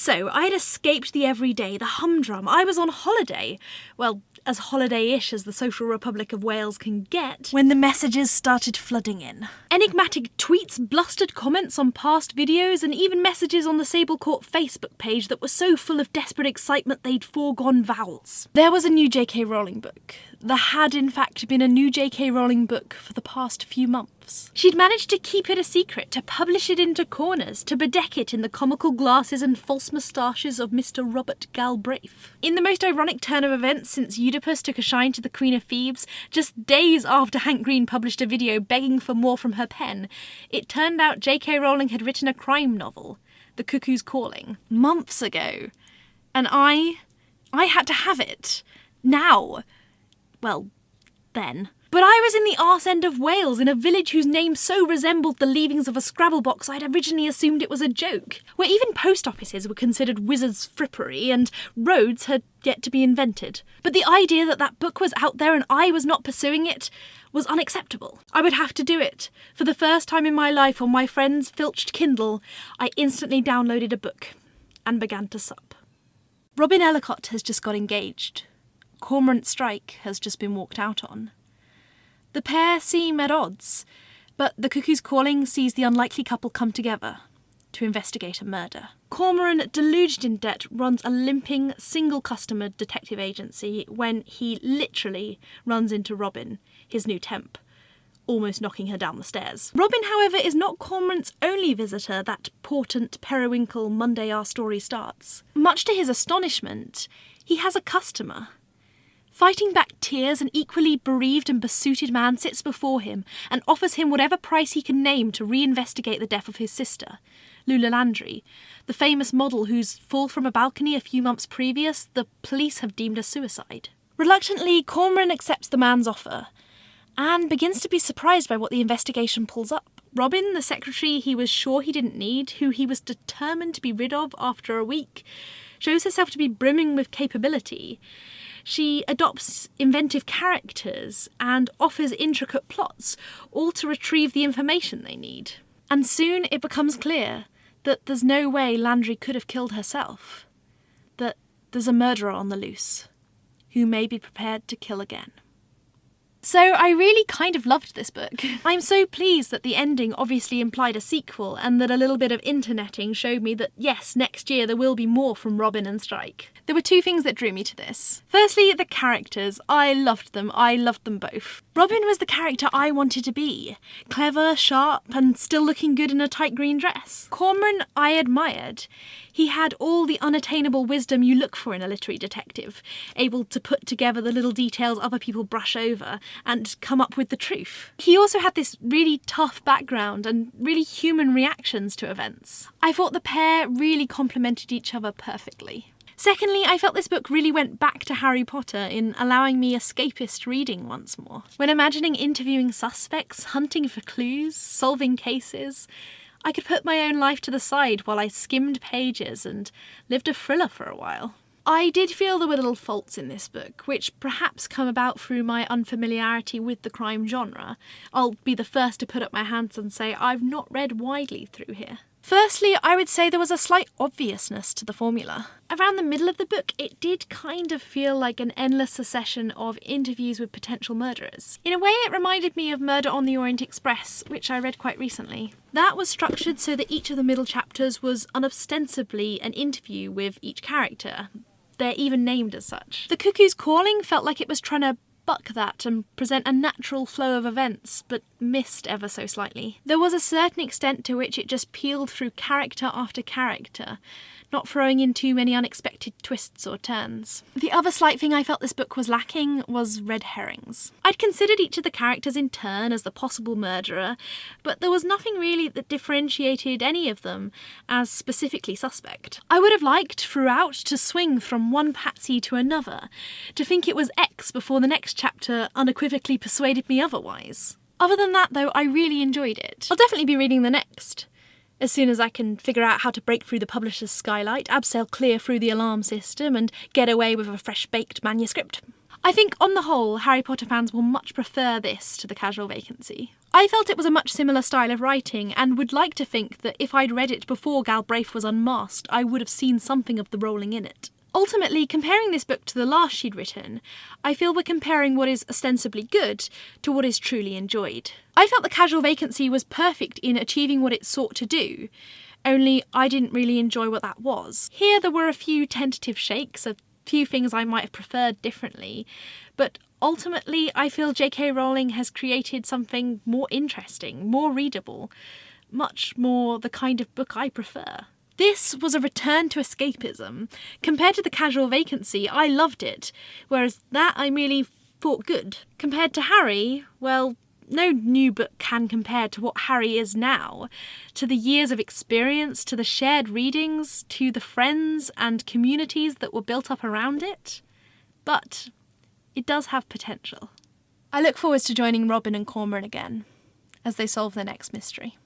So, I had escaped the everyday, the humdrum. I was on holiday. Well, as holiday-ish as the Social Republic of Wales can get, when the messages started flooding in. Enigmatic tweets, blustered comments on past videos, and even messages on the SableCaught Facebook page that were so full of desperate excitement they'd foregone vowels. There was a new JK Rowling book. There had, in fact, been a new JK Rowling book for the past few months. She'd managed to keep it a secret, to publish it into corners, to bedeck it in the comical glasses and false moustaches of Mr. Robert Galbraith. In the most ironic turn of events since Oedipus took a shine to the Queen of Thebes, just days after Hank Green published a video begging for more from her pen, it turned out JK Rowling had written a crime novel, The Cuckoo's Calling, months ago. And I had to have it. Now. Well, then. But I was in the arse end of Wales, in a village whose name so resembled the leavings of a Scrabble box I'd originally assumed it was a joke, where even post offices were considered wizards' frippery and roads had yet to be invented. But the idea that that book was out there and I was not pursuing it was unacceptable. I would have to do it. For the first time in my life on my friend's filched Kindle, I instantly downloaded a book and began to sup. Robin Ellicott has just got engaged. Cormorant Strike has just been walked out on. The pair seem at odds, but The Cuckoo's Calling sees the unlikely couple come together to investigate a murder. Cormoran, deluged in debt, runs a limping, single-customer detective agency when he literally runs into Robin, his new temp, almost knocking her down the stairs. Robin, however, is not Cormorant's only visitor that portent, periwinkle Monday our story starts. Much to his astonishment, he has a customer. Fighting back tears, an equally bereaved and besooted man sits before him and offers him whatever price he can name to reinvestigate the death of his sister, Lula Landry, the famous model whose fall from a balcony a few months previous the police have deemed a suicide. Reluctantly, Cormoran accepts the man's offer and begins to be surprised by what the investigation pulls up. Robin, the secretary he was sure he didn't need, who he was determined to be rid of after a week, shows herself to be brimming with capability. She adopts inventive characters and offers intricate plots, all to retrieve the information they need. And soon it becomes clear that there's no way Landry could have killed herself. That there's a murderer on the loose, who may be prepared to kill again. So I really kind of loved this book. I'm so pleased that the ending obviously implied a sequel and that a little bit of interneting showed me that yes, next year there will be more from Robin and Strike. There were two things that drew me to this. Firstly, the characters. I loved them both. Robin was the character I wanted to be. Clever, sharp, and still looking good in a tight green dress. Cormoran I admired. He had all the unattainable wisdom you look for in a literary detective, able to put together the little details other people brush over and come up with the truth. He also had this really tough background and really human reactions to events. I thought the pair really complemented each other perfectly. Secondly, I felt this book really went back to Harry Potter in allowing me escapist reading once more. When imagining interviewing suspects, hunting for clues, solving cases, I could put my own life to the side while I skimmed pages and lived a thriller for a while. I did feel there were little faults in this book, which perhaps come about through my unfamiliarity with the crime genre. I'll be the first to put up my hands and say I've not read widely through here. Firstly, I would say there was a slight obviousness to the formula. Around the middle of the book, it did kind of feel like an endless succession of interviews with potential murderers. In a way, it reminded me of Murder on the Orient Express, which I read quite recently. That was structured so that each of the middle chapters was unostensibly an interview with each character. They're even named as such. The Cuckoo's Calling felt like it was trying to buck that and present a natural flow of events, but missed ever so slightly. There was a certain extent to which it just peeled through character after character, not throwing in too many unexpected twists or turns. The other slight thing I felt this book was lacking was red herrings. I'd considered each of the characters in turn as the possible murderer, but there was nothing really that differentiated any of them as specifically suspect. I would have liked throughout to swing from one patsy to another, to think it was X before the next chapter unequivocally persuaded me otherwise. Other than that, though, I really enjoyed it. I'll definitely be reading the next. As soon as I can figure out how to break through the publisher's skylight, abseil clear through the alarm system, and get away with a fresh-baked manuscript. I think, on the whole, Harry Potter fans will much prefer this to The Casual Vacancy. I felt it was a much similar style of writing, and would like to think that if I'd read it before Galbraith was unmasked, I would have seen something of the Rowling in it. Ultimately, comparing this book to the last she'd written, I feel we're comparing what is ostensibly good to what is truly enjoyed. I felt The Casual Vacancy was perfect in achieving what it sought to do, only I didn't really enjoy what that was. Here there were a few tentative shakes, a few things I might have preferred differently, but ultimately I feel JK Rowling has created something more interesting, more readable, much more the kind of book I prefer. This was a return to escapism. Compared to The Casual Vacancy, I loved it, whereas that I merely thought good. Compared to Harry, well, no new book can compare to what Harry is now, to the years of experience, to the shared readings, to the friends and communities that were built up around it. But it does have potential. I look forward to joining Robin and Cormoran again as they solve their next mystery.